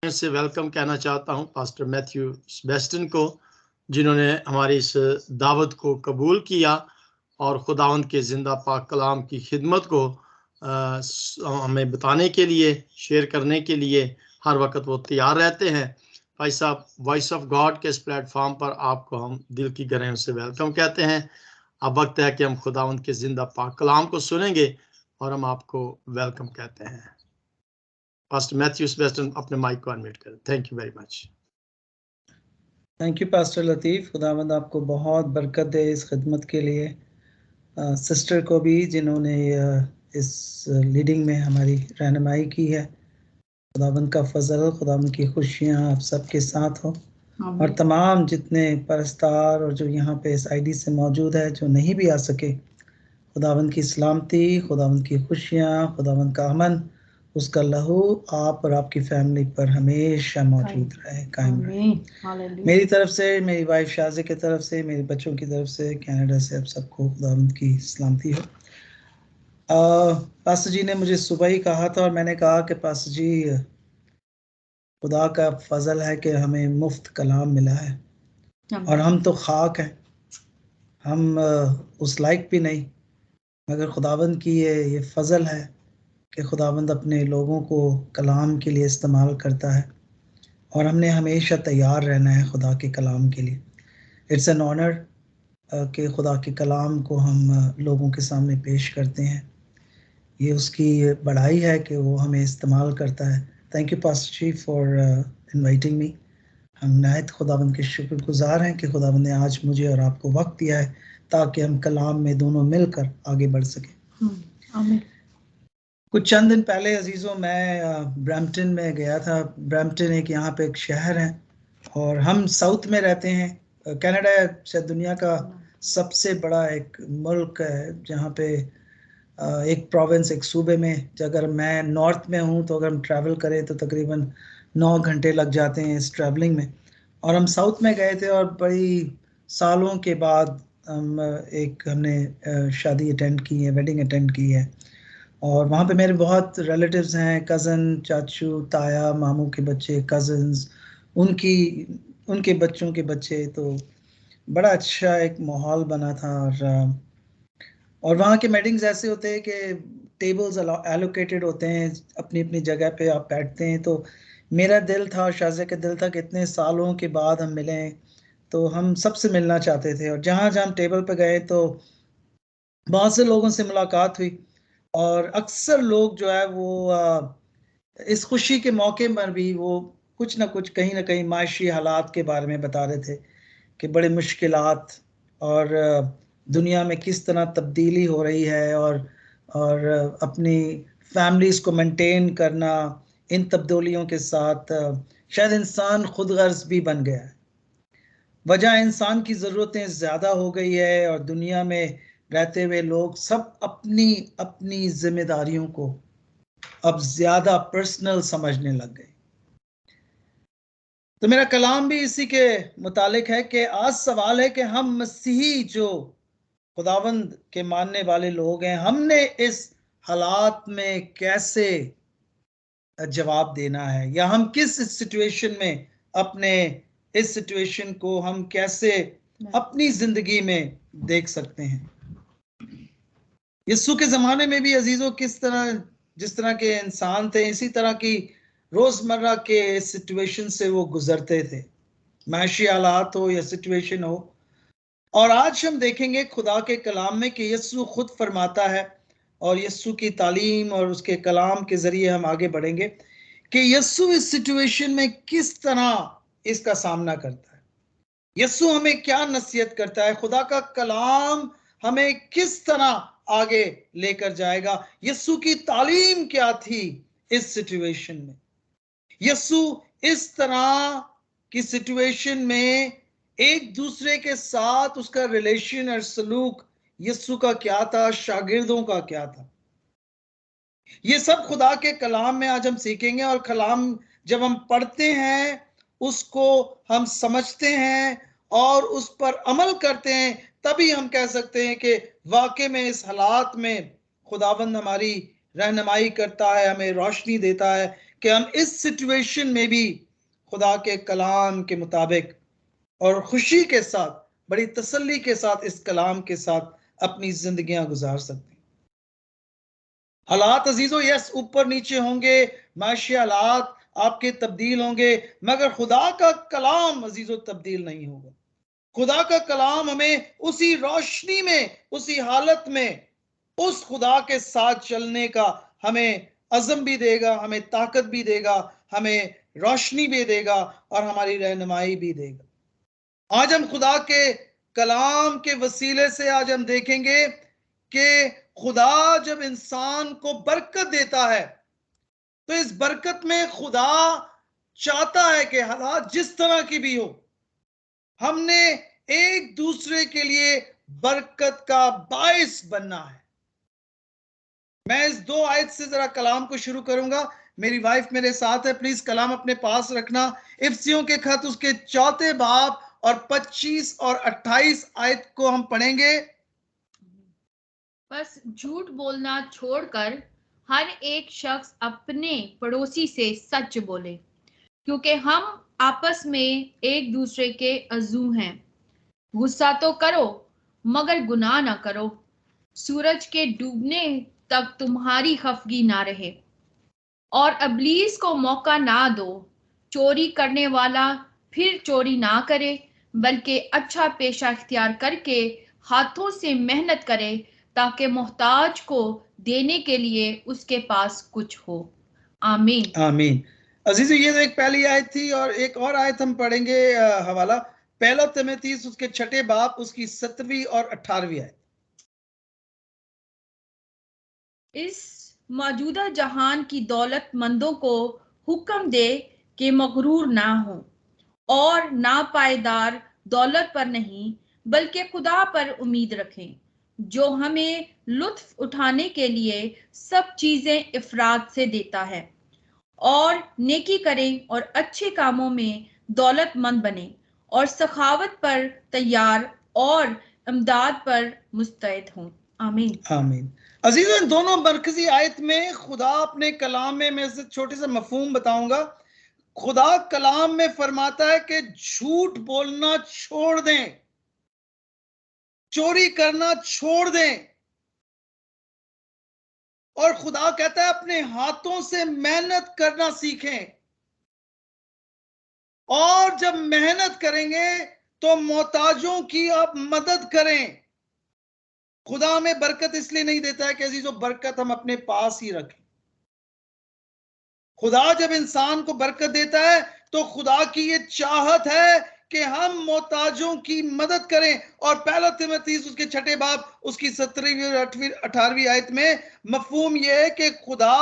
फिर से वेलकम कहना चाहता हूं पास्टर मैथ्यू सेबेस्टियन को, जिन्होंने हमारी इस दावत को कबूल किया और खुदावंद के जिंदा पाक कलाम की खिदमत को हमें बताने के लिए, शेयर करने के लिए हर वक्त वो तैयार रहते हैं। भाई साहब, वॉइस ऑफ गॉड के इस प्लेटफॉर्म पर आपको हम दिल की गहराइयों से वेलकम कहते हैं। अब वक्त है कि हम खुदावंद के जिंदा पाक कलाम को सुनेंगे और हम आपको वेलकम कहते हैं। पास्टर मैथ्यू सेबेस्टियन, अपने माइक को अनम्यूट करें। Thank you very much. Thank you pastor Latif, खुदावंद आपको बहुत बरकत दे इस खिदमत के लिए। सिस्टर को भी जिन्होंने इस लीडिंग में हमारी रहनुमाई की है, खुदावंद का फजल, खुदावंद की खुशियाँ आप सबके साथ हो। और तमाम जितने परस्तार और जो यहाँ पे इस आईडी से मौजूद है, जो नहीं भी आ सके, खुदावंद की सलामती, खुदावंद की खुशियाँ, खुदावंद का अमन, उसका लहू आप और आपकी फैमिली पर हमेशा मौजूद रहे, कायम रहे। मेरी तरफ से, मेरी वाइफ शाज़े की तरफ से, मेरे बच्चों की तरफ से, कनाडा से, आप सबको खुदावंद की सलामती हो। पास्टर जी ने मुझे सुबह ही कहा था और मैंने कहा कि पास्टर जी, खुदा का फजल है कि हमें मुफ्त कलाम मिला है और हम तो खाक हैं, हम उस लायक भी नहीं, मगर खुदावंद की ये फजल है कि खुदावंद अपने लोगों को कलाम के लिए इस्तेमाल करता है और हमने हमेशा तैयार रहना है खुदा के कलाम के लिए। इट्स एन ऑनर कि खुदा के कलाम को हम लोगों के सामने पेश करते हैं। ये उसकी बड़ाई है कि वो हमें इस्तेमाल करता है। Thank you pastor ji for inviting me. हम नहायत खुदावंद के शुक्रगुजार हैं कि खुदावंद ने आज मुझे और आपको वक्त दिया है ताकि हम कलाम में दोनों मिलकर आगे बढ़ सकें। आमीन। कुछ चंद दिन पहले अजीज़ों, मैं ब्रैम्पटन में गया था। ब्रैम्पटन एक यहाँ पे एक शहर है और हम साउथ में रहते हैं। कनाडा शायद दुनिया का सबसे बड़ा एक मुल्क है जहाँ पे एक प्रोविंस, एक सूबे में, अगर मैं नॉर्थ में हूँ तो अगर हम ट्रैवल करें तो तकरीबन 9 घंटे लग जाते हैं इस ट्रैवलिंग में। और हम साउथ में गए थे और बड़ी सालों के बाद हमने शादी अटेंड की है, वेडिंग अटेंड की है। और वहाँ पे मेरे बहुत रिलेटिव्स हैं, कज़न, चाचू, ताया, मामू के बच्चे, कज़न्स, उनके बच्चों के बच्चे। तो बड़ा अच्छा एक माहौल बना था। और वहाँ के मीटिंग्स ऐसे होते हैं कि टेबल्स एलोकेटेड होते हैं, अपनी अपनी जगह पे आप बैठते हैं। तो मेरा दिल था, शाज़े का दिल था कि इतने सालों के बाद हम मिलें, तो हम सबसे मिलना चाहते थे। और जहाँ जहाँ हम टेबल पे गए तो बहुत से लोगों से मुलाकात हुई और अक्सर लोग जो है वो इस खुशी के मौके पर भी वो कुछ ना कुछ, कहीं ना कहीं माशी हालात के बारे में बता रहे थे कि बड़े मुश्किलात और दुनिया में किस तरह तब्दीली हो रही है और अपनी फैमिलीज़ को मेंटेन करना, इन तब्दीलियों के साथ शायद इंसान खुद गर्ज भी बन गया है। वजह इंसान की ज़रूरतें ज़्यादा हो गई है और दुनिया में रहते हुए लोग सब अपनी अपनी जिम्मेदारियों को अब ज़्यादा पर्सनल समझने लग गए। तो मेरा कलाम भी इसी के मुतालिक है कि आज सवाल है कि हम मसीही जो खुदावंद के मानने वाले लोग हैं, हमने इस हालात में कैसे जवाब देना है, या हम किस सिचुएशन में अपने इस सिचुएशन को हम कैसे अपनी जिंदगी में देख सकते हैं। यीशु के ज़माने में भी अजीज़ों जिस तरह के इंसान थे, इसी तरह की रोज़मर्रा के सिचुएशन से वो गुजरते थे, माशी हालात हो या सिचुएशन हो। और आज हम देखेंगे खुदा के कलाम में कि यीशु खुद फरमाता है, और यीशु की तालीम और उसके कलाम के ज़रिए हम आगे बढ़ेंगे कि यीशु इस सिचुएशन में किस तरह इसका सामना करता है। यीशु हमें क्या नसीहत करता है, खुदा का कलाम हमें किस तरह आगे लेकर जाएगा, यीशु की तालीम क्या थी इस सिचुएशन में। यीशु इस तरह की सिचुएशन में एक दूसरे के साथ उसका रिलेशन और सलूक यीशु का क्या था, शागिर्दों का क्या था, ये सब खुदा के कलाम में आज हम सीखेंगे। और कलाम जब हम पढ़ते हैं, उसको हम समझते हैं और उस पर अमल करते हैं, तभी हम कह सकते हैं कि वाकई में इस हालात में खुदावंद हमारी रहनुमाई करता है, हमें रोशनी देता है कि हम इस सिचुएशन में भी खुदा के कलाम के मुताबिक और खुशी के साथ, बड़ी तसल्ली के साथ इस कलाम के साथ अपनी जिंदगियां गुजार सकते हैं। हालात अजीजों यस ऊपर नीचे होंगे, माशी हालात आपके तब्दील होंगे, मगर खुदा का कलाम अजीजों तब्दील नहीं होगा। खुदा का कलाम हमें उसी रोशनी में, उसी हालत में उस खुदा के साथ चलने का हमें अज़म भी देगा, हमें ताकत भी देगा, हमें रोशनी भी देगा और हमारी रहनुमाई भी देगा। आज हम खुदा के कलाम के वसीले से आज हम देखेंगे कि खुदा जब इंसान को बरकत देता है तो इस बरकत में खुदा चाहता है कि हालात जिस तरह की भी हो, हमने एक दूसरे के लिए बरकत का बाइस बनना है। मैं इस 2 आयत से जरा कलाम को शुरू करूंगा। मेरी वाइफ मेरे साथ है, प्लीज कलाम अपने पास रखना। इफसियों के खत उसके 4 बाब और 25 और 28 आयत को हम पढ़ेंगे। बस झूठ बोलना छोड़कर हर एक शख्स अपने पड़ोसी से सच बोले, क्योंकि हम आपस में एक दूसरे के अज़ू हैं। गुस्सा तो करो मगर गुनाह ना करो। सूरज के डूबने तक तुम्हारी खफगी ना रहे और अबलीस को मौका ना दो। चोरी करने वाला फिर चोरी ना करे, बल्कि अच्छा पेशा इख्तियार करके हाथों से मेहनत करे, ताकि मोहताज को देने के लिए उसके पास कुछ हो। आमीन आमीन। अजीज ये तो एक पहली आयत थी और एक और आयत हम पढ़ेंगे, हवाला 1 तिमोथी उसके 6 बाब उसकी 17वीं और 18वीं आयत। इस मौजूदा जहान की दौलतमंदों को हुक्म दे कि मगरूर ना हो और ना पायदार दौलत पर नहीं, बल्कि खुदा पर उम्मीद रखें, जो हमें लुत्फ उठाने के लिए सब चीजें इफरात से देता है। और नेकी करें और अच्छे कामों में दौलतमंद बने और सखावत पर तैयार और इमदाद पर मुस्तैद हों। आमीन आमीन। अजीजों इन दोनों मरकजी आयत में खुदा अपने कलाम में मैं से छोटे से मफहूम बताऊंगा। खुदा कलाम में फरमाता है कि झूठ बोलना छोड़ दें, चोरी करना छोड़ दें, और खुदा कहता है अपने हाथों से मेहनत करना सीखें। और जब मेहनत करेंगे तो मोहताजों की आप मदद करें। खुदा हमें बरकत इसलिए नहीं देता है कि अजीजों बरकत हम अपने पास ही रखें। खुदा जब इंसान को बरकत देता है तो खुदा की ये चाहत है कि हम मोहताजों की मदद करें। और 1 तिमोथी उसके 6 बाब उसकी 17वीं और 18वीं आयत में मफहूम यह है कि खुदा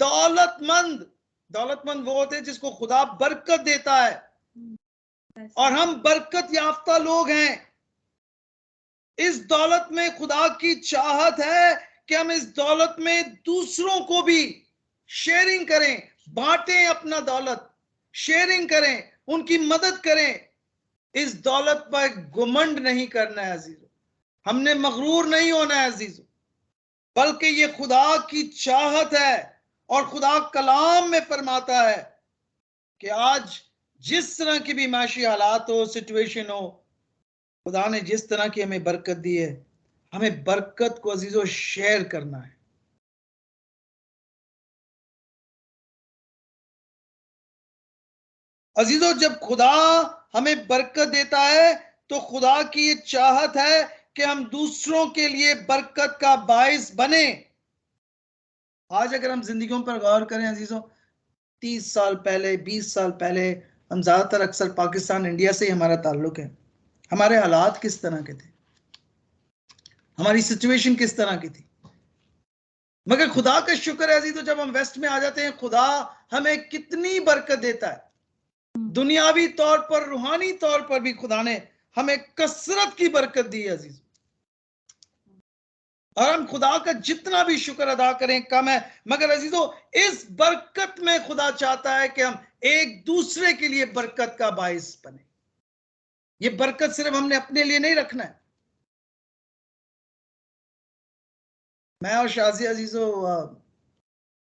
दौलतमंद वो होते हैं जिसको खुदा बरकत देता है, और हम बरकत याफ्ता लोग हैं। इस दौलत में खुदा की चाहत है कि हम इस दौलत में दूसरों को भी शेयरिंग करें, बांटें अपना दौलत, शेयरिंग करें, उनकी मदद करें। इस दौलत पर घुमंड नहीं करना है अजीजों, हमने मगरूर नहीं होना है अजीजों, बल्कि ये खुदा की चाहत है। और खुदा कलाम में फरमाता है कि आज जिस तरह की भी माशी हालात हो, सिचुएशन हो, खुदा ने जिस तरह की हमें बरकत दी है, हमें बरकत को अजीजों शेयर करना है। अजीजों जब खुदा हमें बरकत देता है तो खुदा की ये चाहत है कि हम दूसरों के लिए बरकत का बाइस बने। आज अगर हम जिंदगियों पर गौर करें अजीजों, 30 साल पहले, 20 साल पहले, हम ज्यादातर अक्सर पाकिस्तान इंडिया से ही हमारा ताल्लुक है, हमारे हालात किस तरह के थे, हमारी सिचुएशन किस तरह की थी। मगर खुदा का शुक्र है अजीजों जब हम वेस्ट में आ जाते हैं, खुदा हमें कितनी बरकत देता है। दुनियावी तौर पर, रूहानी तौर पर भी खुदा ने हमें कसरत की बरकत दी है अजीज। और हम खुदा का जितना भी शुक्र अदा करें कम है। मगर अजीजों इस बरकत में खुदा चाहता है कि हम एक दूसरे के लिए बरकत का बाइस बने। ये बरकत सिर्फ हमने अपने लिए नहीं रखना है। मैं और शाजी अजीजों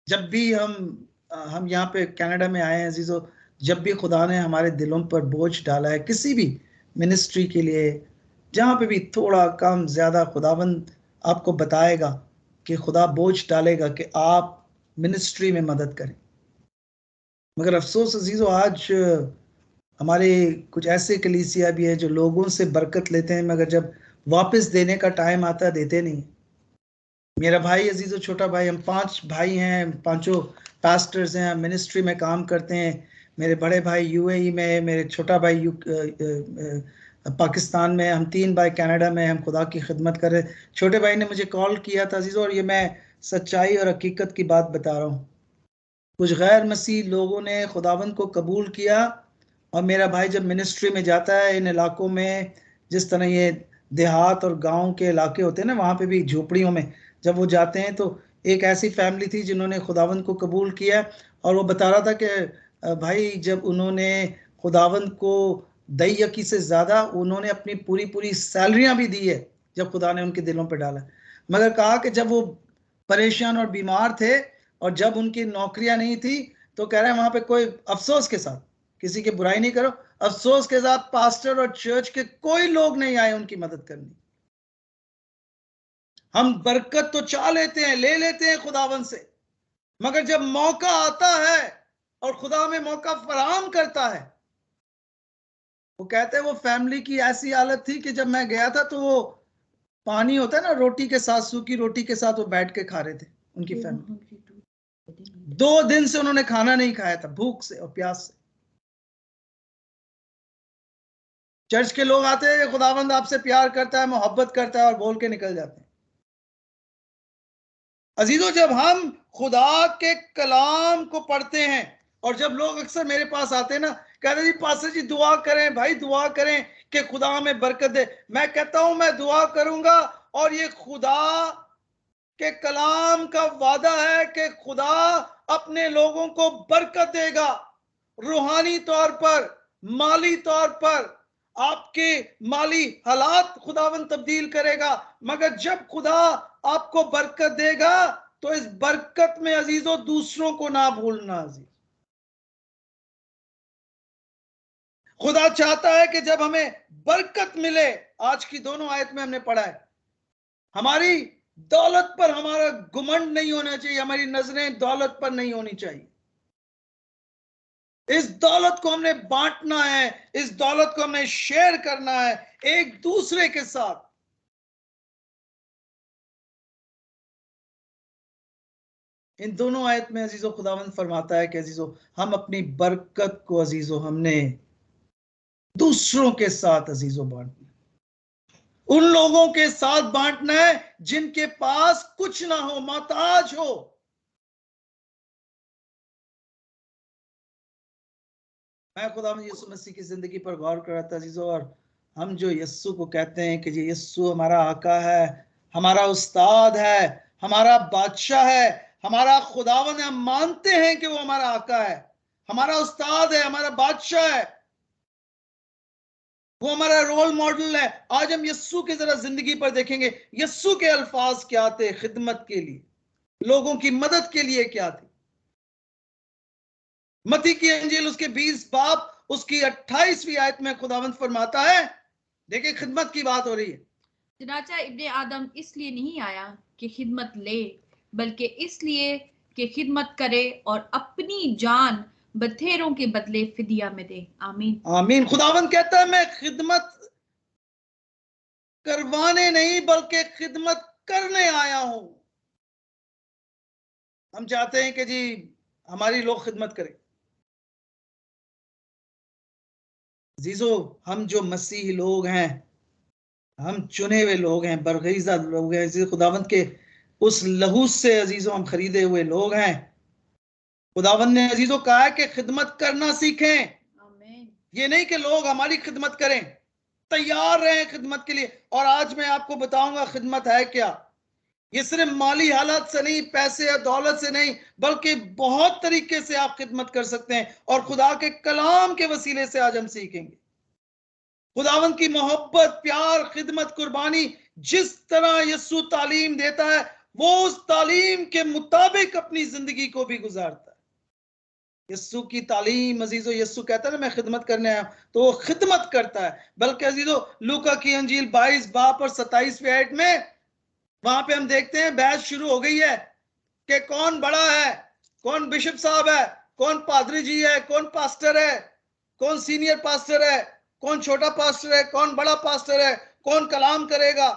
जब भी हम हम यहाँ पे कनाडा में आए हैं अजीजों, जब भी खुदा ने हमारे दिलों पर बोझ डाला है किसी भी मिनिस्ट्री के लिए, जहाँ पे भी थोड़ा कम ज्यादा खुदावंद आपको बताएगा कि खुदा बोझ डालेगा कि आप मिनिस्ट्री में मदद करें। मगर अफसोस अजीजों, आज हमारे कुछ ऐसे कलीसिया भी है जो लोगों से बरकत लेते हैं, मगर जब वापस देने का टाइम आता है देते नहीं। मेरा भाई अजीजों, छोटा भाई, हम 5 भाई हैं, 5 पास्टर्स हैं, मिनिस्ट्री में काम करते हैं। मेरे बड़े भाई यूएई में, मेरे छोटा भाई पाकिस्तान में, हम 3 भाई कनाडा में, हम खुदा की खिदमत कर रहे। छोटे भाई ने मुझे कॉल किया था अजीजों, और ये मैं सच्चाई और हकीकत की बात बता रहा हूँ। कुछ गैर मसीह लोगों ने खुदावंद को कबूल किया, और मेरा भाई जब मिनिस्ट्री में जाता है इन इलाकों में, जिस तरह ये देहात और गांव के इलाके होते हैं ना, वहाँ पे भी झोपड़ियों में जब वो जाते हैं, तो एक ऐसी फैमिली थी जिन्होंने खुदावंद को कबूल किया, और वो बता रहा था कि भाई जब उन्होंने खुदावंद को दई यकी से ज़्यादा उन्होंने अपनी पूरी पूरी सैलरियाँ भी दी है जब खुदा ने उनके दिलों पर डाला। मगर कहा कि जब वो परेशान और बीमार थे और जब उनकी नौकरियां नहीं थी, तो कह रहे हैं वहां पे कोई अफसोस के साथ, किसी की बुराई नहीं करो, अफसोस के साथ पास्टर और चर्च के कोई लोग नहीं आए उनकी मदद करने। हम बरकत तो चाह लेते हैं, ले लेते हैं खुदावन से, मगर जब मौका आता है और खुदा में मौका फराहम करता है, वो कहते हैं वो फैमिली की ऐसी हालत थी कि जब मैं गया था तो वो पानी होता है ना रोटी के साथ, सूखी रोटी के साथ वो बैठ के खा रहे थे। उनकी फैमिली 2 दिन से उन्होंने खाना नहीं खाया था, भूख से और प्यास से। चर्च के लोग आते हैं, खुदावंद आपसे प्यार करता है, मोहब्बत करता है, और बोल के निकल जाते हैं। अजीजों, जब हम खुदा के कलाम को पढ़ते हैं, और जब लोग अक्सर मेरे पास आते हैं ना, कहते जी पास्टर जी दुआ करें, भाई दुआ करें कि खुदा हमें बरकत दे। मैं कहता हूं मैं दुआ करूंगा, और ये खुदा के कलाम का वादा है कि खुदा अपने लोगों को बरकत देगा, रूहानी तौर पर, माली तौर पर। आपके माली हालात खुदावन तब्दील करेगा, मगर जब खुदा आपको बरकत देगा तो इस बरकत में अजीजों दूसरों को ना भूलना। अजीज, खुदा चाहता है कि जब हमें बरकत मिले, आज की दोनों आयत में हमने पढ़ा है, हमारी दौलत पर हमारा घुमंड नहीं होना चाहिए, हमारी नजरें दौलत पर नहीं होनी चाहिए। इस दौलत को हमने बांटना है, इस दौलत को हमने शेयर करना है एक दूसरे के साथ। इन दोनों आयत में अजीजों खुदावंद फरमाता है कि अजीजों हम अपनी बरकत को अजीजों हमने दूसरों के साथ अजीजों बांटना, उन लोगों के साथ बांटना है जिनके पास कुछ ना हो, मोहताज हो। मैं खुदावंद यीशु मसीह की जिंदगी पर गौर कर रहा था अजीजों, और हम जो यस्सु को कहते हैं कि ये यस्सु हमारा आका है, हमारा उस्ताद है, हमारा बादशाह है, हमारा खुदावंद है। हम मानते हैं कि वो हमारा आका है, हमारा उस्ताद है, हमारा बादशाह है, वो हमारा रोल मॉडल है। आज हम यस्सु की जरा जिंदगी पर देखेंगे, यस्सु के अल्फाज क्या थे खिदमत के लिए, लोगों की मदद के लिए क्या थे। मती की अंजील उसके 20 बाब उसकी 28वीं आयत में खुदावंद फरमाता है, देखिए खिदमत की बात हो रही है। चनाचा इब्ने आदम इसलिए नहीं आया कि खिदमत ले, बल्कि इसलिए कि खिदमत करे और अपनी जान बथेरों के बदले फिदिया में दे। आमीन आमीन। खुदावंद कहता है मैं खिदमत करवाने नहीं बल्कि खिदमत करने आया हूं। हम चाहते हैं कि जी हमारी लोग खिदमत करें। जीजो, हम जो मसीही लोग हैं, हम चुने हुए लोग हैं, बरगीज़ा लोग हैं, खुदावंद के उस लहू से अजीजों हम खरीदे हुए लोग हैं। खुदावंद ने अजीजों कहा है कि खिदमत करना सीखें। आमीन। ये नहीं कि लोग हमारी खिदमत करें, तैयार रहें खिदमत के लिए। और आज मैं आपको बताऊंगा खिदमत है क्या। ये सिर्फ माली हालत से नहीं, पैसे या दौलत से नहीं, बल्कि बहुत तरीके से आप खिदमत कर सकते हैं, और खुदा के कलाम के वसीले से आज हम सीखेंगे। खुदावंद की मोहब्बत, प्यार, खिदमत, कुर्बानी, जिस तरह यीशु तालीम देता है, वो उस तालीम के मुताबिक अपनी जिंदगी को भी गुजारता है। यस्सु की तालीम अजीजों, यस्सु कहता है ना मैं खिदमत करने आया, तो वो खिदमत करता है। बल्कि अजीजों लूका की अंजील 22 बाब और 27वें आयत में वहां पे हम देखते हैं बहस शुरू हो गई है कि कौन बड़ा है, कौन बिशप साहब है, कौन पादरी जी है, कौन पास्टर है, कौन सीनियर पास्टर है, कौन छोटा पास्टर है, कौन बड़ा पास्टर है, कौन कलाम करेगा।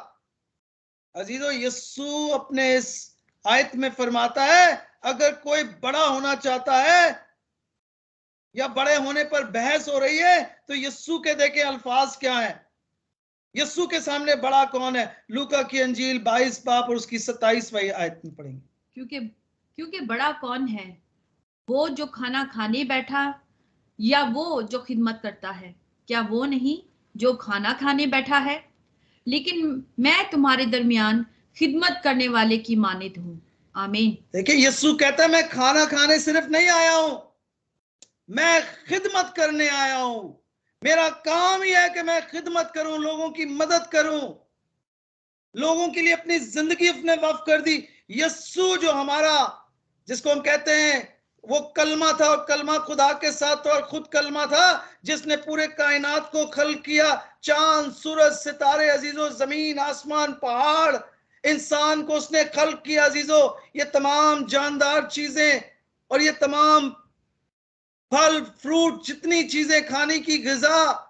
अजीजों यस्सु अपने इस आयत में फरमाता है अगर कोई बड़ा होना चाहता है या बड़े होने पर बहस हो रही है तो यस्सु के देखे अल्फाज क्या है, यस्सु के सामने बड़ा कौन है। लूका की अंजील 22 बाब और उसकी 27वां आयत में पढ़ेंगे। क्योंकि बड़ा कौन है, वो जो खाना खाने बैठा या वो जो खिदमत करता है? क्या वो नहीं जो खाना खाने बैठा है? लेकिन मैं तुम्हारे दरमियान खिदमत करने वाले की मानित हूं। आमीन। देखिए यस्सु कहता है मैं खाना खाने सिर्फ नहीं आया हूं, मैं खिदमत करने आया हूं। मेरा काम ही है कि मैं खिदमत करूं, लोगों की मदद करूं, लोगों के लिए अपनी जिंदगी अपने वक्फ कर दी। यस्सु जो हमारा, जिसको हम कहते हैं वो कलमा था, और कलमा खुदा के साथ और खुद कलमा था, जिसने पूरे कायनात को खल्क किया, चांद सूरज सितारे अजीजों, जमीन आसमान पहाड़, इंसान को उसने खल्क किया अजीजों। ये तमाम जानदार चीजें और ये तमाम फल फ्रूट, जितनी चीजें खाने की ग़िज़ा,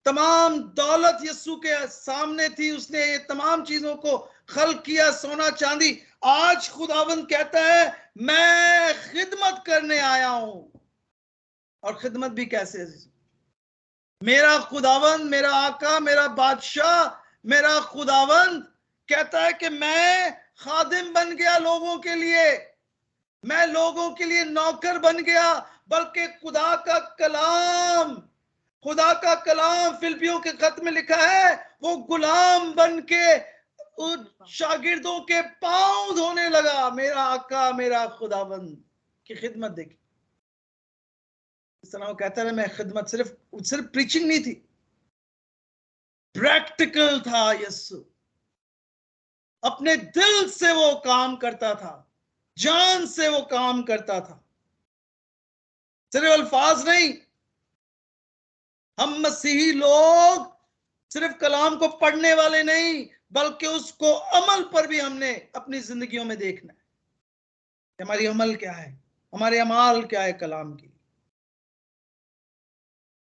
तमाम दौलत यस्सु के सामने थी। उसने ये तमाम चीजों को खल्क किया, सोना चांदी। आज खुदावंद कहता है मैं खिदमत करने आया हूं। और खिदमत भी कैसे? मेरा खुदावंद, मेरा आका, मेरा बादशाह, मेरा खुदावंद कहता है कि मैं खादिम बन गया लोगों के लिए, मैं लोगों के लिए नौकर बन गया। बल्कि खुदा का कलाम फिलिपियों के खत में लिखा है वो गुलाम बन के उन शागिर्दों के पांव धोने लगा। मेरा आका, मेरा खुदावंद की खिदमत देखी। इस तरह वो कहता है मैं खिदमत, सिर्फ प्रीचिंग नहीं थी, प्रैक्टिकल था। यस्सु अपने दिल से वो काम करता था, जान से वो काम करता था, सिर्फ अल्फाज नहीं। हम मसीही लोग सिर्फ कलाम को पढ़ने वाले नहीं, बल्कि उसको अमल पर भी हमने अपनी जिंदगियों में देखना है। हमारी अमल क्या है, हमारे अमाल क्या है कलाम की।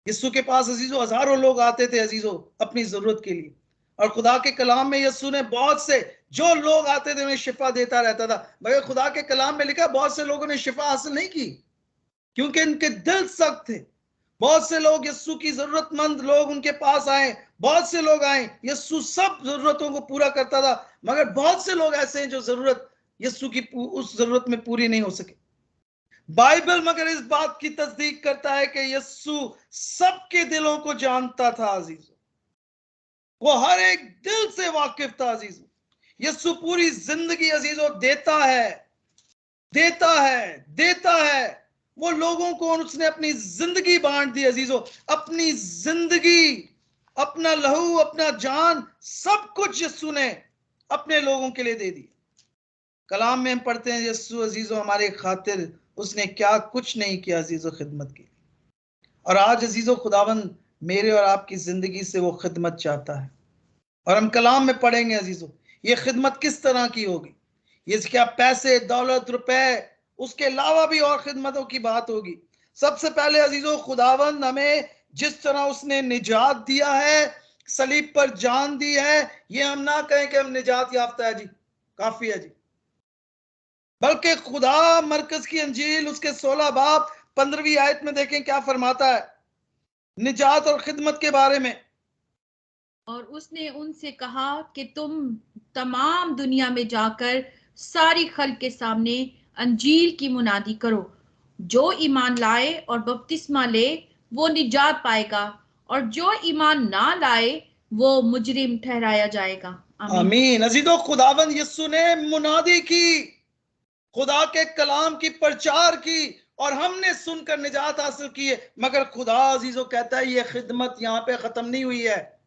यस्सु के पास अजीजों हजारों लोग आते थे अजीजों अपनी जरूरत के लिए, और खुदा के कलाम में यस्सु ने बहुत से जो लोग आते थे उन्हें शिफा देता रहता था। मगर खुदा के कलाम में लिखा बहुत से लोगों ने शिफा हासिल नहीं की क्योंकि इनके दिल सख्त थे। बहुत से लोग यस्सु की जरूरतमंद लोग उनके पास आए, बहुत से लोग आए, यस्सु सब जरूरतों को पूरा करता था। मगर बहुत से लोग ऐसे हैं जो जरूरत यस्सु की उस जरूरत में पूरी नहीं हो सके। बाइबल मगर इस बात की तस्दीक करता है कि यस्सु सबके दिलों को जानता था अजीजों, वो हर एक दिल से वाकिफ था अजीजों। यस्सु पूरी जिंदगी अजीजों देता है, देता है, देता है। वो लोगों को उसने अपनी जिंदगी बांट दी अजीजों, अपनी जिंदगी, अपना लहू, अपना जान, सब कुछ यस्सु ने अपने लोगों के लिए दे दी। कलाम में हम पढ़ते हैं यस्सु अजीजों हमारे खातिर उसने क्या कुछ नहीं किया अजीजों खिदमत की। और आज अजीजों खुदावंद मेरे और आपकी जिंदगी से वो खिदमत चाहता है। और हम कलाम में पढ़ेंगे अजीजों ये खिदमत किस तरह की होगी। ये क्या पैसे, दौलत, रुपए, उसके अलावा भी और खिदमतों की बात होगी। सबसे पहले अजीजों खुदावंद हमें जिस तरह उसने निजात दिया है, सलीब पर जान दी है, ये हम ना कहें कि हम निजात याफ्ता है जी, काफी है जी। बल्कि खुदा मरकज की अंजील उसके 16 बाब 15वीं आयत में देखें क्या फरमाता है निजात और खिदमत के बारे में। और उसने उनसे कहा कि तुम तमाम दुनिया में जाकर सारी खल्क के सामने अंजील की मुनादी करो। जो ईमान लाए और बपतिस्मा ले वो निजात पाएगा, और जो ईमान ना लाए वो मुजरिम ठहराया जाएगा। आमीन। अजीजों खुदावंद यस्सु ने मुनादी की, खुदा के कलाम की प्रचार की, और हमने सुनकर निजात हासिल की है। मगर खुदा अजीजों कहता है ये खिदमत यहाँ पे खत्म नहीं हुई है।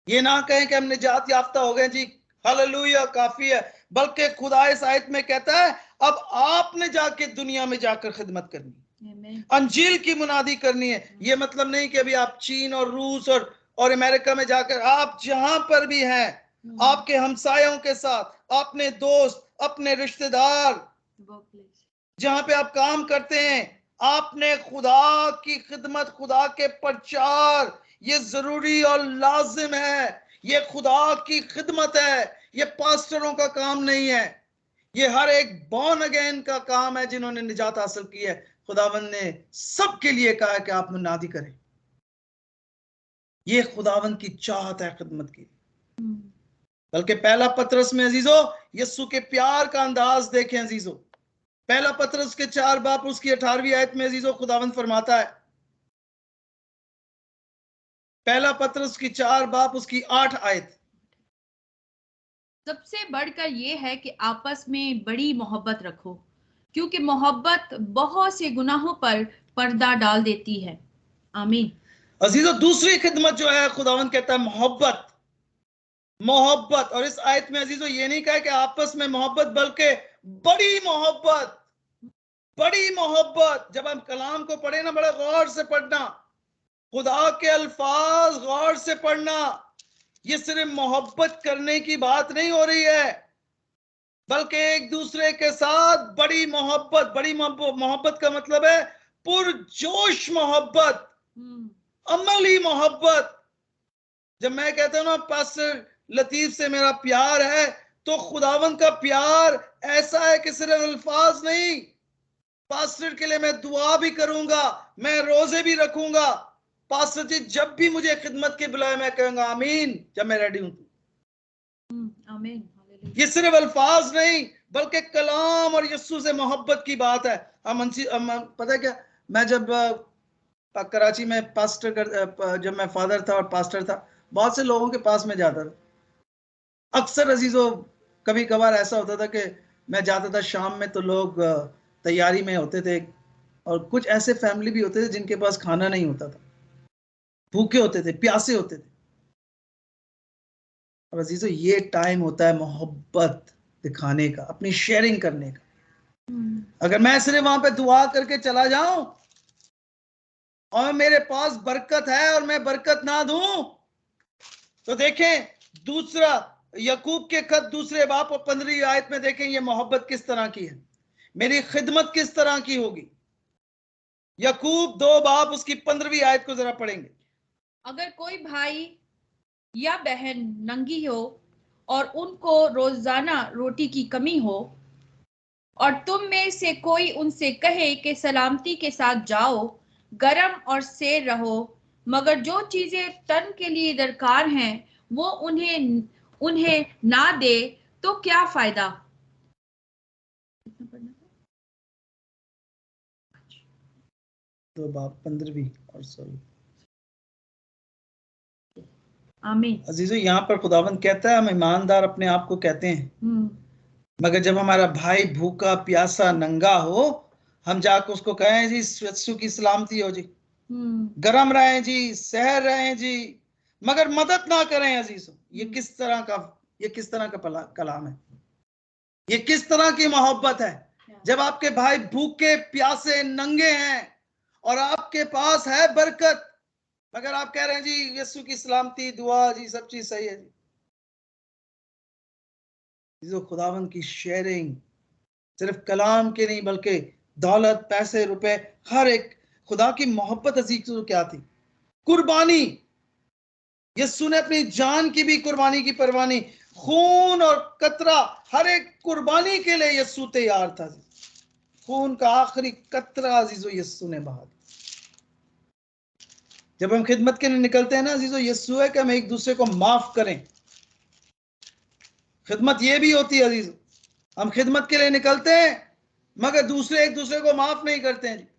ये ना कहें कि हम निजात याफ्ता हो गए जी, हालेलुया, काफी है। बल्कि खुदा इस आयत में कहता है अब आपने जाके दुनिया में जाकर खिदमत करनी। Amen. अंजील की मुनादी करनी है। ये मतलब नहीं कि अभी आप चीन और रूस और अमेरिका में जाकर, आप जहां पर भी हैं, आपके हमसायों के साथ, अपने दोस्त, अपने रिश्तेदार, Workplace. जहां पे आप काम करते हैं, आपने खुदा की खिदमत, खुदा के प्रचार, ये जरूरी और लाजिम है। ये खुदा की खिदमत है, ये पास्टरों का काम नहीं है। ये हर एक बॉर्न अगेन का काम है जिन्होंने निजात हासिल की है। खुदावन ने सबके लिए कहा है कि आप मुनादी करें। ये खुदावन की चाहत है खिदमत की। बल्कि पहला पतरस में अजीजो यीशु के प्यार का अंदाज देखें अजीजो। पहला पतरस के 4 बाब उसकी 18वीं आयत में अजीजो खुदावन फरमाता है, पहला पतरस की 4 बाब उसकी 8 आयत, सबसे बढ़कर ये है कि आपस में बड़ी मोहब्बत रखो, क्योंकि मोहब्बत बहुत से गुनाहों पर पर्दा डाल देती है। आमीन। अजीजो दूसरी खिदमत जो है खुदावन कहता है मोहब्बत, मोहब्बत। और इस आयत में अजीजो ये नहीं कहा कि आपस में मोहब्बत, बल्कि बड़ी मोहब्बत, बड़ी मोहब्बत। जब हम कलाम को पढ़े ना, बड़ा गौर से पढ़ना, खुदा के अल्फाज गौर से पढ़ना। ये सिर्फ मोहब्बत करने की बात नहीं हो रही है, बल्कि एक दूसरे के साथ बड़ी मोहब्बत। बड़ी मोहब्बत का मतलब है पुरजोश मोहब्बत, अमली मोहब्बत। जब मैं कहता हूं ना पास्टर लतीफ से मेरा प्यार है, तो खुदावन का प्यार ऐसा है कि सिर्फ अल्फाज नहीं, पास्टर के लिए मैं दुआ भी करूंगा, मैं रोजे भी रखूंगा। पास्टर जी जब भी मुझे खिदमत के बुलाए मैं कहूंगा आमीन, जब मैं रेडी हूं। आमीन। ये सिर्फ अल्फाज नहीं, बल्कि कलाम और यीशु से मोहब्बत की बात है। हम पता है क्या, मैं जब कराची में जब मैं फादर था और पास्टर था, बहुत से लोगों के पास में जाता था। अक्सर अजीजों कभी कभार ऐसा होता था कि मैं जाता था शाम में, तो लोग तैयारी में होते थे, और कुछ ऐसे फैमिली भी होते थे जिनके पास खाना नहीं होता था, भूखे होते थे, प्यासे होते थे। और अजीजों ये टाइम होता है मोहब्बत दिखाने का, अपनी शेयरिंग करने का। अगर मैं सिर्फ वहां पे दुआ करके चला जाऊं और मेरे पास बरकत है और मैं बरकत ना दूं, तो देखें दूसरा यकूब के खत दूसरे बाब और 15वीं आयत में देखें ये मोहब्बत किस तरह की है, मेरी खिदमत किस तरह की होगी। यकूब 2 बाब उसकी 15वीं आयत को जरा पढ़ेंगे। अगर कोई भाई या बहन नंगी हो और उनको रोजाना रोटी की कमी हो, और तुम में से कोई उनसे कहे कि सलामती के साथ जाओ, गरम और सेर रहो, मगर जो चीजें तन के लिए दरकार हैं वो उन्हें ना दे, तो क्या फायदा। 2 बाब 15वीं और 16। आमीन। अजीजों यहाँ पर खुदावंद कहता है हम ईमानदार अपने आप को कहते हैं, मगर जब हमारा भाई भूखा प्यासा नंगा हो, हम जाकर उसको कहें जी यीशु की सलामती हो जी, गरम रहें जी, सहर रहें जी, मगर मदद ना करें अजीजों। ये किस तरह का कलाम है, ये किस तरह की मोहब्बत है। जब आपके भाई भूखे प्यासे नंगे हैं और आपके पास है बरकत, मगर आप कह रहे हैं जी यीशु की सलामती, दुआ जी, सब चीज सही है जी। जो खुदावन की शेयरिंग सिर्फ कलाम के नहीं, बल्कि दौलत, पैसे, रुपए, हर एक। खुदा की मोहब्बत अजीज क्या थी, कुर्बानी। यीशु ने अपनी जान की भी कुर्बानी की परवाह नहीं, खून और कतरा, हर एक कुर्बानी के लिए यीशु तैयार था। खून का आखिरी कतरा अजीजो यीशु ने बहा। जब हम खिदमत के लिए निकलते हैं ना अजीजो, यीशु है कि हम एक दूसरे को माफ करें। खिदमत ये भी होती है अजीजो, हम खिदमत के लिए निकलते हैं मगर दूसरे एक दूसरे को माफ नहीं करते हैं।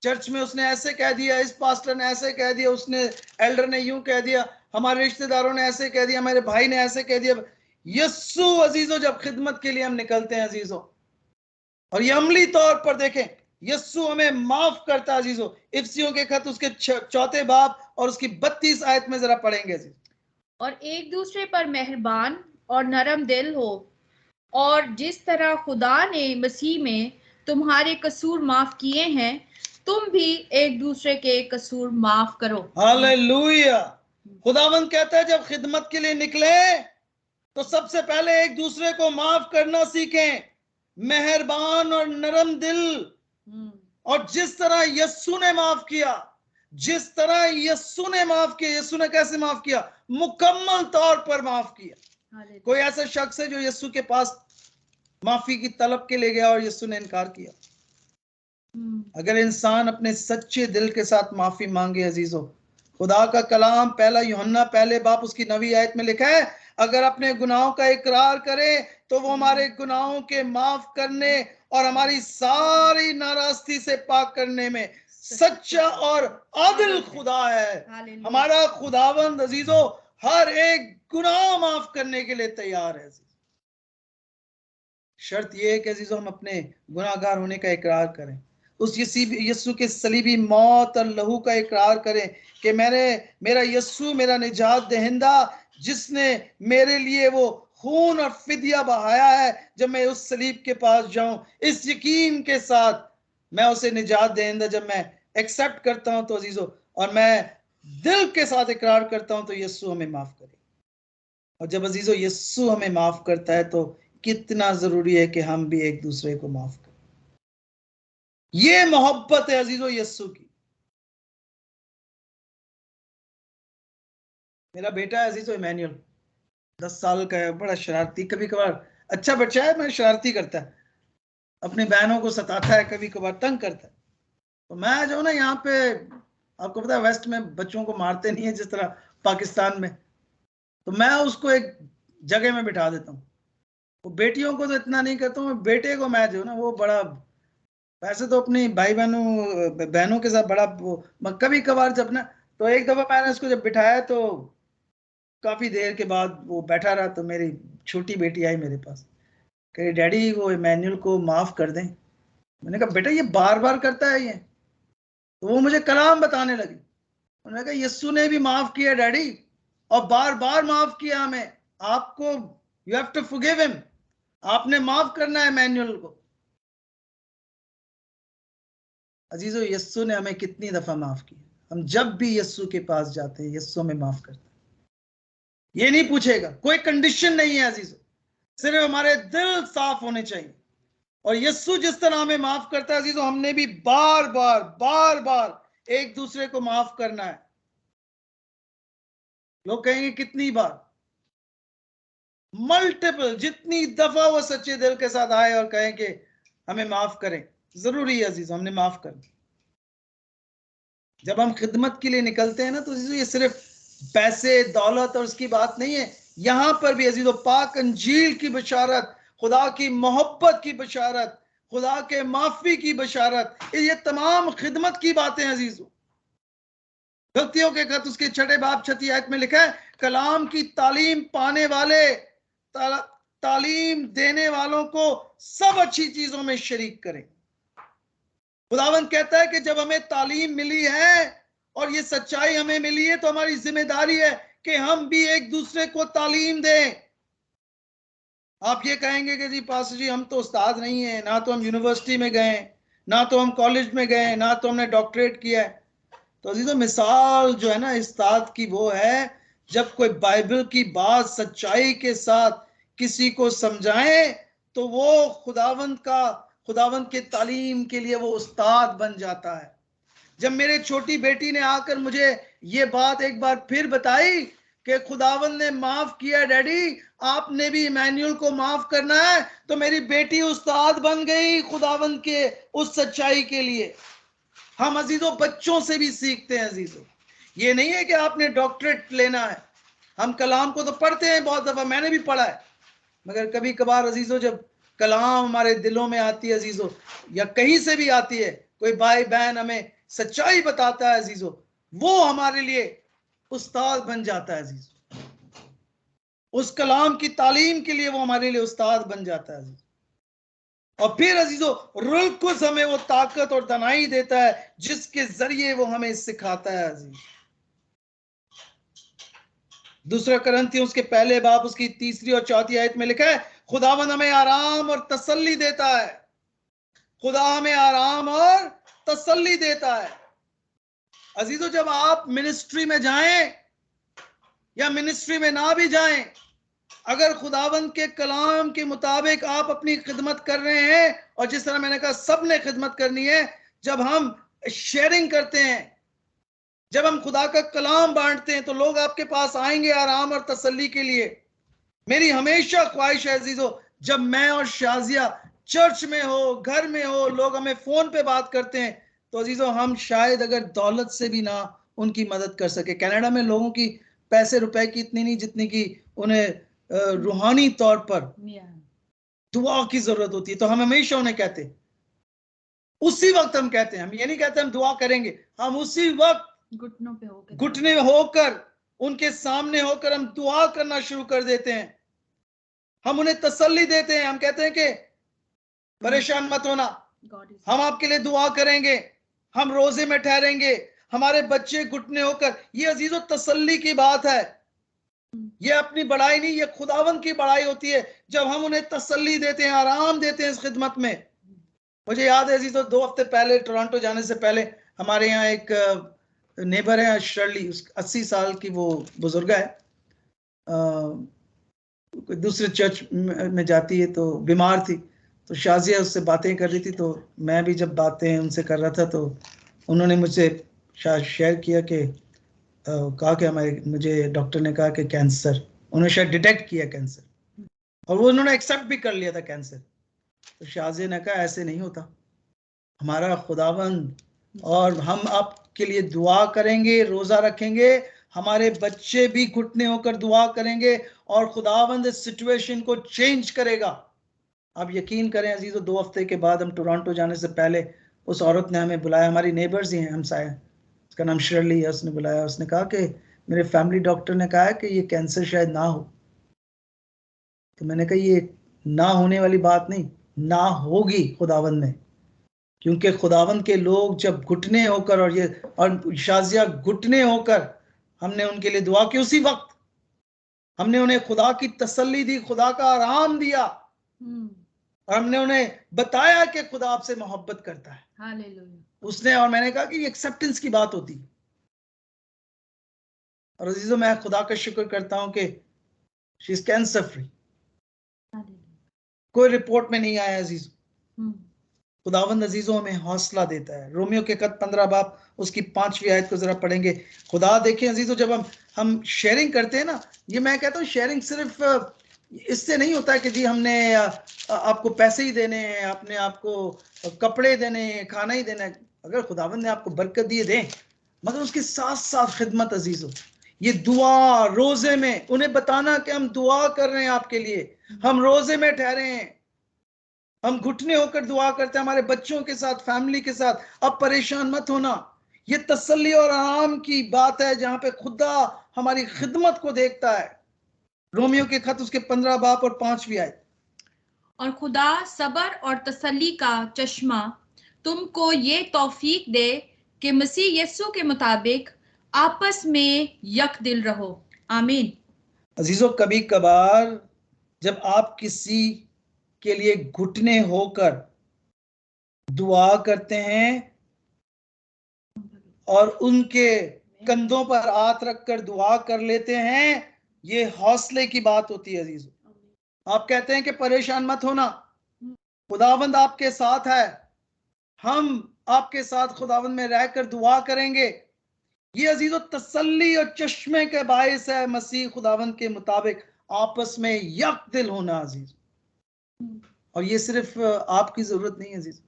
चर्च में उसने ऐसे कह दिया, इस पास्टर ने ऐसे कह दिया, उसने एल्डर ने यूं कह दिया, हमारे रिश्तेदारों ने ऐसे कह दिया, मेरे भाई ने ऐसे कह दिया। यीशु अजीजों जब खिदमत के लिए हम निकलते हैं अजीजों, और ये अमली तौर पर देखें, यीशु हमें माफ करता अजीजों। इफसियों के खत उसके 4 बाब और उसकी 32 आयत में जरा पढ़ेंगे जी। और एक दूसरे पर मेहरबान और नरम दिल हो, और जिस तरह खुदा ने मसीह में तुम्हारे कसूर माफ किए हैं, तुम भी एक दूसरे के कसूर माफ करो। हालेलुया। खुदावंद कहता है जब खिदमत के लिए निकले तो सबसे पहले एक दूसरे को माफ करना सीखें, मेहरबान और नरम दिल। और जिस तरह यस्सु ने माफ किया, जिस तरह यस्सु ने माफ किया, यस्सु ने कैसे माफ किया? मुकम्मल तौर पर माफ किया। कोई ऐसा शख्स है जो यस्सु के पास माफी की तलब के लिए गया और यस्सु ने इनकार किया? अगर इंसान अपने सच्चे दिल के साथ माफी मांगे अजीजों, खुदा का कलाम पहला यूहन्ना पहले बाप उसकी 9वीं आयत में लिखा है, अगर अपने गुनाहों का इकरार करे तो वो हमारे गुनाहों के माफ करने और हमारी सारी नाराजगी से पाक करने में सच्चा और आदिल खुदा है। हमारा खुदावंद अजीजों हर एक गुनाह माफ करने के लिए तैयार है। शर्त यह है कि अजीजों हम अपने गुनाहगार होने का इकरार करें, उस यस्सु के सलीबी मौत और लहू का इकरार करें कि मेरा यस्सु मेरा निजात दहिंदा, जिसने मेरे लिए वो खून और फिदिया बहाया है, जब मैं उस सलीब के पास जाऊं इस यकीन के साथ मैं उसे निजात दहिंदा जब मैं एक्सेप्ट करता हूं तो अजीजों, और मैं दिल के साथ इकरार करता हूं तो यस्सु हमें माफ करे। और जब अजीजों यस्सु हमें माफ करता है तो कितना जरूरी है कि हम भी एक दूसरे को माफ करें। ये मोहब्बत है अजीजों यस्सु की। मेरा बेटा है अजीजों इमैनुअल, 10 साल का है, बड़ा शरारती, कभी कभार अच्छा बच्चा है, मैं शरारती करता है, अपनी बहनों को सताता है, कभी कभार तंग करता है। तो मैं जो ना यहाँ पे, आपको पता है वेस्ट में बच्चों को मारते नहीं है जिस तरह पाकिस्तान में, तो मैं उसको एक जगह में बिठा देता हूँ। वो बेटियों को तो इतना नहीं करता हूँ, बेटे को मैं जो ना वो बड़ा, वैसे तो अपनी भाई बहनों के साथ बड़ा वो, कभी कभार जब ना, तो एक दफा मैंने उसको जब बिठाया तो काफी देर के बाद वो बैठा रहा, तो मेरी छोटी बेटी आई मेरे पास, कहे डैडी वो इमैनुअल को माफ कर दें। मैंने कहा बेटा ये बार बार करता है ये, तो वो मुझे कलाम बताने लगी। उन्होंने कहा यस्सु ने भी माफ किया डैडी, और बार बार माफ किया हमें, आपको you have to forgive him, आपने माफ करना है इमैनुअल को। अजीजों यस्सु ने हमें कितनी दफा माफ किया, हम जब भी यस्सु के पास जाते हैं यस्सु हमें माफ करता है, ये नहीं पूछेगा, कोई कंडीशन नहीं है अजीजों, सिर्फ हमारे दिल साफ होने चाहिए। और यस्सु जिस तरह हमें माफ करता है अजीजों, हमने भी बार बार एक दूसरे को माफ करना है। लोग कहेंगे कितनी बार? मल्टीपल, जितनी दफा वो सच्चे दिल के साथ आए और कहें कि हमें माफ करें, जरूरी है अजीजों हमने माफ करना। जब हम खिदमत के लिए निकलते हैं ना तो ये सिर्फ पैसे दौलत और उसकी बात नहीं है, यहां पर भी अजीजों पाक अंजील की बशारत, खुदा की मोहब्बत की बशारत, खुदा के माफी की बशारत, ये तमाम खिदमत की बातें अजीजों। गलतियों के खत उसके 6 बाब 6 आयत में लिखा है, कलाम की तालीम पाने वाले, तालीम देने वालों को सब अच्छी चीजों में शरीक करें। खुदावंद कहता है कि जब हमें तालीम मिली है और ये सच्चाई हमें मिली है तो हमारी जिम्मेदारी है कि हम भी एक दूसरे को तालीम दें। आप ये कहेंगे कि जी पास्टर जी हम तो उस्ताद नहीं है, ना तो हम यूनिवर्सिटी में गए, ना तो हम कॉलेज में गए, ना तो हमने डॉक्टरेट किया है। तो अजीजों मिसाल जो है ना उस्ताद की वो है जब कोई बाइबल की बात सच्चाई के साथ किसी को समझाए तो वो खुदावंद के तालीम के लिए वो उस्ताद बन जाता है। जब मेरे छोटी बेटी ने आकर मुझे ये बात एक बार फिर बताई कि खुदावंद ने माफ किया डैडी, आपने भी इमैनुअल को माफ करना है, तो मेरी बेटी उस्ताद बन गई खुदावंद के उस सच्चाई के लिए। हम अजीजों बच्चों से भी सीखते हैं अजीजों, ये नहीं है कि आपने डॉक्टरेट लेना है। हम कलाम को तो पढ़ते हैं, बहुत दफा मैंने भी पढ़ा है, मगर कभी कभार अजीजों जब कलाम हमारे दिलों में आती है अजीजों, या कहीं से भी आती है, कोई भाई बहन हमें सच्चाई बताता है अजीजों, वो हमारे लिए उस्ताद बन जाता है अजीजों। उस कलाम की तालीम के लिए वो हमारे लिए उस्ताद बन जाता है अजीजों। और फिर अजीजों रूह कुछ हमें वो ताकत और दनाई देता है जिसके जरिए वो हमें सिखाता है अजीज। 2 कुरिन्थियों उसके 1 बाब उसकी 3 और 4 आयत में लिखा है, खुदावंद हमें आराम और तसल्ली देता है। खुदा हमें आराम और तसल्ली देता है। अजीजों, जब आप मिनिस्ट्री में जाएं या मिनिस्ट्री में ना भी जाएं, अगर खुदावंद के कलाम के मुताबिक आप अपनी खिदमत कर रहे हैं, और जिस तरह मैंने कहा सब ने खिदमत करनी है, जब हम शेयरिंग करते हैं, जब हम खुदा का कलाम बांटते हैं, तो लोग आपके पास आएंगे आराम और तसल्ली के लिए। मेरी हमेशा ख्वाहिश है अजीजों, जब मैं और शाजिया चर्च में हो, घर में हो, लोग हमें फोन पे बात करते हैं, तो अजीजों हम शायद अगर दौलत से भी ना उनकी मदद कर सके। कनाडा में लोगों की पैसे रुपए की इतनी नहीं जितनी की उन्हें रूहानी तौर पर दुआ की जरूरत होती है। तो हम हमेशा उन्हें कहते हैं, उसी वक्त हम कहते हैं, हम ये नहीं कहते हम दुआ करेंगे, हम उसी वक्त घुटने होकर उनके सामने होकर हम दुआ करना शुरू कर देते हैं। हम उन्हें तसल्ली देते हैं, हम कहते हैं कि परेशान मत होना, हम आपके लिए दुआ करेंगे, हम रोजे में ठहरेंगे, हमारे बच्चे घुटने होकर। ये अजीजों तसल्ली की बात है, ये अपनी बड़ाई नहीं, ये खुदावंद की बड़ाई होती है जब हम उन्हें तसल्ली देते हैं, आराम देते हैं इस खिदमत में। मुझे याद है अजीजों, 2 हफ्ते पहले टोरंटो जाने से पहले हमारे यहाँ एक नेबर है शर्ली, 80 साल की वो बुजुर्ग है, दूसरे चर्च में जाती है, तो बीमार थी, तो शाजिया उससे बातें कर रही थी, तो मैं भी जब बातें उनसे कर रहा था, तो उन्होंने मुझसे शेयर किया कि कहा कि मुझे डॉक्टर ने कहा कि कैंसर, उन्होंने शायद डिटेक्ट किया कैंसर, और वो उन्होंने एक्सेप्ट भी कर लिया था कैंसर। तो शाजिया ने कहा ऐसे नहीं होता, हमारा खुदावंद, और हम आपके लिए दुआ करेंगे, रोजा रखेंगे, हमारे बच्चे भी घुटने होकर दुआ करेंगे, और खुदावंद इस सिचुएशन को चेंज करेगा। आप यकीन करें अजीजों, 2 हफ्ते के बाद हम टोरंटो जाने से पहले उस औरत ने हमें बुलाया, हमारी नेबर्स ही हैं, हमसाया, उसका नाम शर्ली है, उसने बुलाया, उसने कहा कि मेरे फैमिली डॉक्टर ने कहा है कि ये कैंसर शायद ना हो। तो मैंने कहा ये ना होने वाली बात नहीं, ना होगी खुदावंद में, क्योंकि खुदावंद के लोग जब घुटने होकर, और शाजिया घुटने होकर हमने उनके लिए दुआ की, उसी वक्त हमने उन्हें खुदा की तसल्ली दी, खुदा का आराम दिया, और हमने उन्हें बताया कि खुदा आपसे मोहब्बत करता है। हालेलुया। उसने, और मैंने कहा कि ये एक्सेप्टेंस की बात होती है। और अजीजों, मैं खुदा का शुक्र करता हूं कि शी इज कैंसर फ्री, कोई रिपोर्ट में नहीं आया अजीजों। खुदावंद अजीजों हमें हौसला देता है। रोमियो के खत 15 बाब उसकी 5वीं आयत को जरा पढ़ेंगे। खुदा देखें अजीजों, जब हम शेयरिंग करते हैं ना, ये मैं कहता हूँ शेयरिंग सिर्फ इससे नहीं होता है कि जी हमने आपको पैसे ही देने हैं, अपने आपको कपड़े देने हैं, खाना ही देना है। अगर खुदावंद ने आपको बरकत दिए दें, मगर उसके साथ साथ खिदमत अजीजों, ये दुआ रोजे में उन्हें बताना कि हम दुआ कर रहे हैं आपके लिए, हम रोजे में ठहरे हैं, हम घुटने होकर दुआ करते हैं हमारे बच्चों के साथ, फैमिली के साथ, अब परेशान मत होना। ये तसल्ली और आराम की बात है जहां पे खुदा हमारी खिदमत को देखता है। रोमियो के खत उसके 15 बाब और 5वीं आयत। और खुदा सबर और तसल्ली का चश्मा तुमको ये तौफीक दे कि मसीह यीशु के मुताबिक आपस में यक दिल रहो। आमीन। अजीजों, कभी कभार जब आप किसी के लिए घुटने होकर दुआ करते हैं और उनके कंधों पर हाथ रखकर दुआ कर लेते हैं, ये हौसले की बात होती है अजीजों। आप कहते हैं कि परेशान मत होना, खुदावंद आपके साथ है, हम आपके साथ खुदावंद में रहकर दुआ करेंगे। ये अजीजों तसल्ली और चश्मे के बायस है मसीह खुदावंद के मुताबिक आपस में यक दिल होना अजीज। और ये सिर्फ आपकी जरूरत नहीं है अजीज,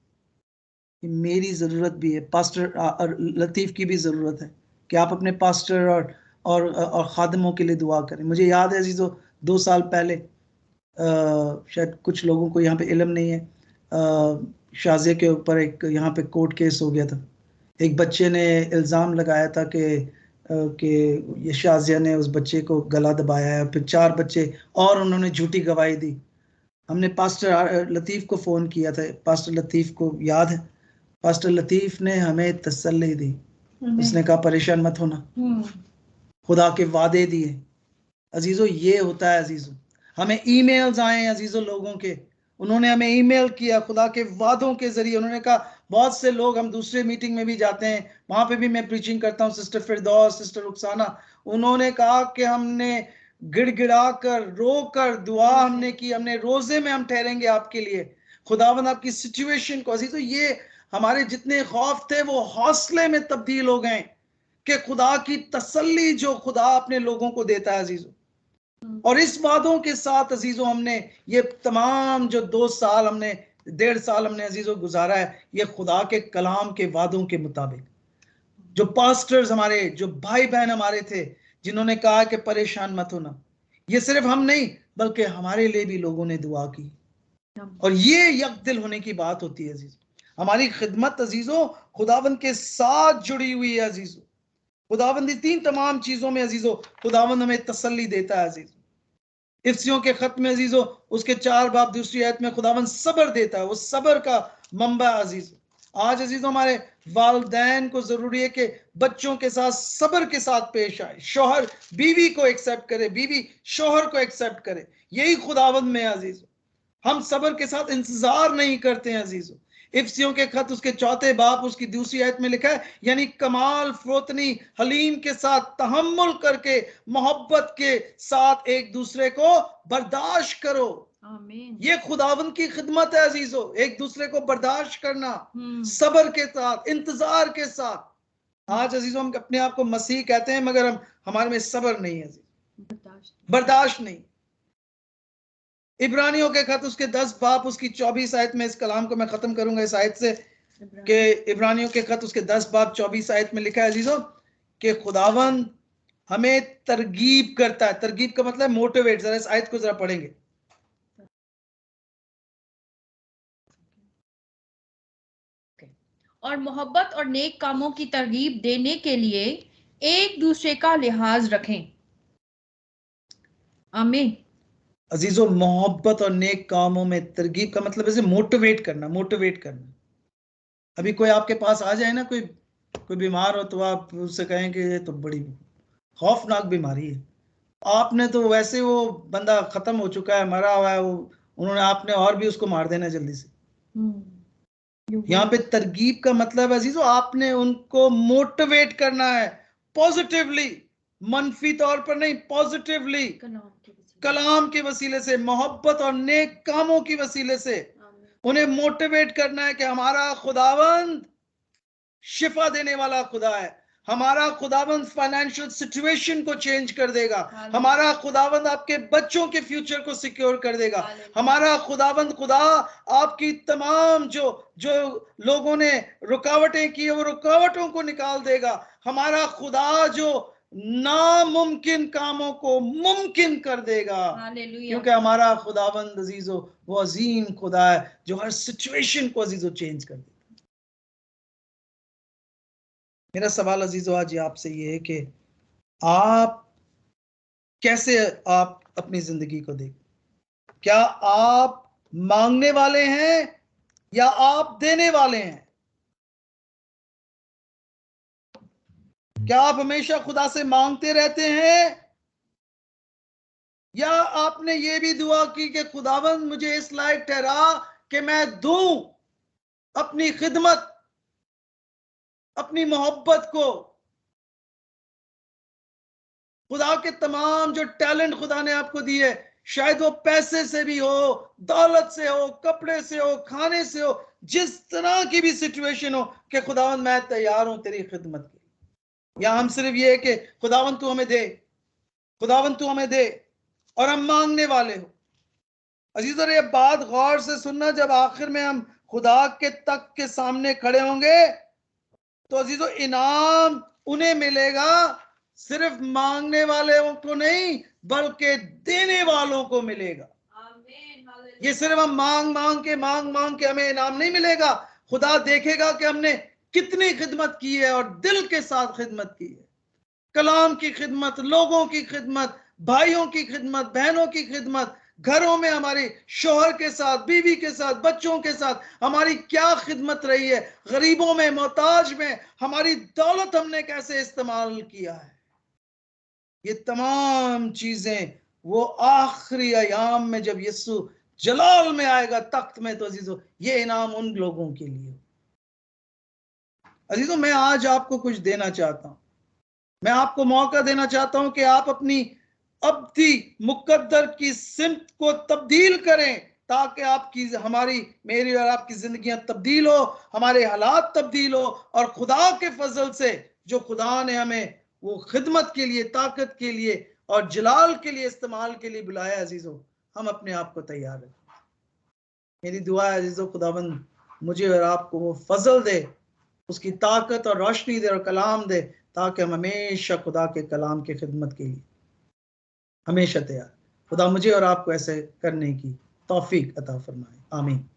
मेरी जरूरत भी है, पास्टर लतीफ की भी जरूरत है कि आप अपने पास्टर और खादमों के लिए दुआ करें। मुझे याद है अजीजों, 2 साल पहले शायद कुछ लोगों को यहाँ पे इल्म नहीं है, शाजिया के ऊपर एक यहाँ पे कोर्ट केस हो गया था। एक बच्चे ने इल्ज़ाम लगाया था कि ये शाजिया ने उस बच्चे को गला दबाया है, फिर 4 बच्चे और उन्होंने झूठी गवाही दी। हमने पास्टर लतीफ़ को फ़ोन किया था, पास्टर लतीफ़ को याद है, पास्टर लतीफ़ ने हमें तसल्ली दी, उसने कहा परेशान मत होना, खुदा के वादे दिए। अजीज़ों, ये होता है अजीज़ों, हमें ईमेल्स आए अजीज़ों लोगों के, उन्होंने हमें ईमेल किया खुदा के वादों के जरिए। उन्होंने कहा, बहुत से लोग, हम दूसरे मीटिंग में भी जाते हैं, वहां पे भी मैं प्रीचिंग करता हूँ, सिस्टर फिरदौस, सिस्टर रुखसाना, उन्होंने कहा कि हमने गिड़गिड़ा कर, रो कर दुआ हमने की, हमने रोजे में हम ठहरेंगे आपके लिए, खुदावंद आपकी सिचुएशन को। अजीजों, ये हमारे जितने खौफ थे वो हौसले में तब्दील हो गए कि खुदा की तसल्ली जो खुदा अपने लोगों को देता है अजीजों। और इस वादों के साथ अजीजों हमने ये तमाम जो 2 साल हमने, 1.5 साल हमने अजीजों गुजारा है, ये खुदा के कलाम के वादों के मुताबिक। जो पास्टर्स हमारे, जो भाई बहन हमारे थे, जिन्होंने कहा कि परेशान मत होना, ये सिर्फ हम नहीं बल्कि हमारे लिए भी लोगों ने दुआ की। और ये यकदिल होने की बात होती है अजीजों। हमारी खिदमत अजीजों खुदावंद के साथ जुड़ी हुई है अजीजों। खुदावंद इन 3 तमाम चीजों में अजीजों खुदावंद हमें तसल्ली देता है अजीजों। इफ्सियों के खत में अजीजों उसके 4 बाब दूसरी आयत में खुदावंद सब्र देता है, वो सब्र का मंबा अजीजों। आज अजीजों हमारे वालिदैन को जरूरी है कि बच्चों के साथ सब्र के साथ पेश आए, शौहर बीवी को एक्सेप्ट करे, बीवी शौहर को एक्सेप्ट करे। यही खुदावंद में अजीजों, हम सब्र के साथ इंतजार नहीं करते हैं अजीजों। इफ्सियों के खत उसके 4 बाब उसकी दूसरी आयत में लिखा है, यानी कमाल फरोतनी हलीम के साथ तहम्मुल करके मोहब्बत के साथ एक दूसरे को बर्दाश्त करो। आमीन। ये खुदावंद की खिदमत है अजीजों, एक दूसरे को बर्दाश्त करना, सब्र के साथ, इंतजार के साथ। आज अजीजों हम अपने आप को मसीह कहते हैं, मगर हमारे में सब्र नहीं है, बर्दाश्त नहीं। इब्रानियों के खत उसके 10 बाब उसकी 24 आयत में, इस कलाम को मैं खत्म करूंगा इस आयत से, कि इब्रानियों के खत उसके 10 बाब 24 आयत में लिखा है अजीजों कि खुदावंद हमें तरगीब करता है। तरगीब का मतलब मोटिवेट। जरा इस आयत को जरा पढ़ेंगे। और मोहब्बत और नेक कामों की तरगीब देने के लिए एक दूसरे का लिहाज रखें। आमीन। अजीजों, मोहब्बत और नेक कामों में तरगीब का मतलब है मोटिवेट करना, मोटिवेट करना। अभी कोई आपके पास आ जाए ना, कोई बीमार हो, तो आप उससे कहें कि ये तो बड़ी खौफनाक बीमारी है, आपने तो वैसे वो बंदा खत्म हो चुका है, मरा हुआ है, वो उन्होंने, आपने और भी उसको मार देना जल्दी से। यहाँ पे तरगीब का मतलब अजीजों, आपने उनको मोटिवेट करना है पॉजिटिवली, मनफी तौर पर नहीं, पॉजिटिवली, कलाम के वसीले से, मोहब्बत और नेक कामों की वसीले से उन्हें मोटिवेट करना है कि हमारा खुदावंद शिफा देने वाला खुदा है, हमारा खुदावंद फाइनेंशियल सिचुएशन को चेंज कर देगा, हमारा खुदावंद आपके बच्चों के फ्यूचर को सिक्योर कर देगा, हमारा खुदावंद खुदा आपकी तमाम जो लोगों ने रुकावटें की वो रुकावटों को निकाल देगा, हमारा खुदा जो नामुमकिन कामों को मुमकिन कर देगा, क्योंकि हमारा खुदावंद अजीजों वो अजीम खुदा है जो हर सिचुएशन को अजीजों चेंज कर देगा। मेरा सवाल अजीजों आज आपसे ये है कि आप कैसे आप अपनी जिंदगी को देखें? क्या आप मांगने वाले हैं या आप देने वाले हैं? क्या आप हमेशा खुदा से मांगते रहते हैं या आपने ये भी दुआ की कि खुदावंद मुझे इस लायक ठहरा कि मैं दूं अपनी खिदमत, अपनी मोहब्बत को, खुदा के तमाम जो टैलेंट खुदा ने आपको दिए, शायद वो पैसे से भी हो, दौलत से हो, कपड़े से हो, खाने से हो, जिस तरह की भी सिचुएशन हो, कि खुदावंद मैं तैयार हूं तेरी खिदमत की। या हम सिर्फ ये है कि खुदावंद तू हमें दे, खुदावंद तू हमें दे, और हम मांगने वाले हो। अजीजों, ये बात गौर से सुनना, जब आखिर में हम खुदा के तक के सामने खड़े होंगे तो अजीजों इनाम उन्हें मिलेगा, सिर्फ मांगने वालों को नहीं बल्कि देने वालों को मिलेगा। ये सिर्फ हम मांग मांग के हमें इनाम नहीं मिलेगा। खुदा देखेगा कि हमने कितनी खिदमत की है और दिल के साथ खिदमत की है, कलाम की खिदमत, लोगों की खिदमत, भाइयों की खिदमत, बहनों की खिदमत, घरों में हमारी शौहर के साथ, बीवी के साथ, बच्चों के साथ हमारी क्या खिदमत रही है, गरीबों में, मोहताज में हमारी दौलत हमने कैसे इस्तेमाल किया है। ये तमाम चीजें वो आखिरी अयाम में जब यीशु जलाल में आएगा तख्त में, तो अजीजों ये इनाम उन लोगों के लिए। अजीजों मैं आज आपको कुछ देना चाहता हूं, मैं आपको मौका देना चाहता हूं कि आप अपनी अब्दी मुकद्दर की सिमत को तब्दील करें, ताकि आपकी, हमारी, मेरी और आपकी जिंदगियां तब्दील हो, हमारे हालात तब्दील हो, और खुदा के फजल से जो खुदा ने हमें वो खिदमत के लिए, ताकत के लिए और जलाल के लिए, इस्तेमाल के लिए बुलाया, अजीजों हम अपने आप को तैयार रखें। मेरी दुआ है अजीजों, खुदावंद मुझे और आपको वो फजल दे, उसकी ताकत और रोशनी दे और कलाम दे, ताकि हम हमेशा खुदा के कलाम की खिदमत के लिए हमेशा तैयार। खुदा मुझे और आपको ऐसे करने की तौफीक अता फरमाए। आमीन।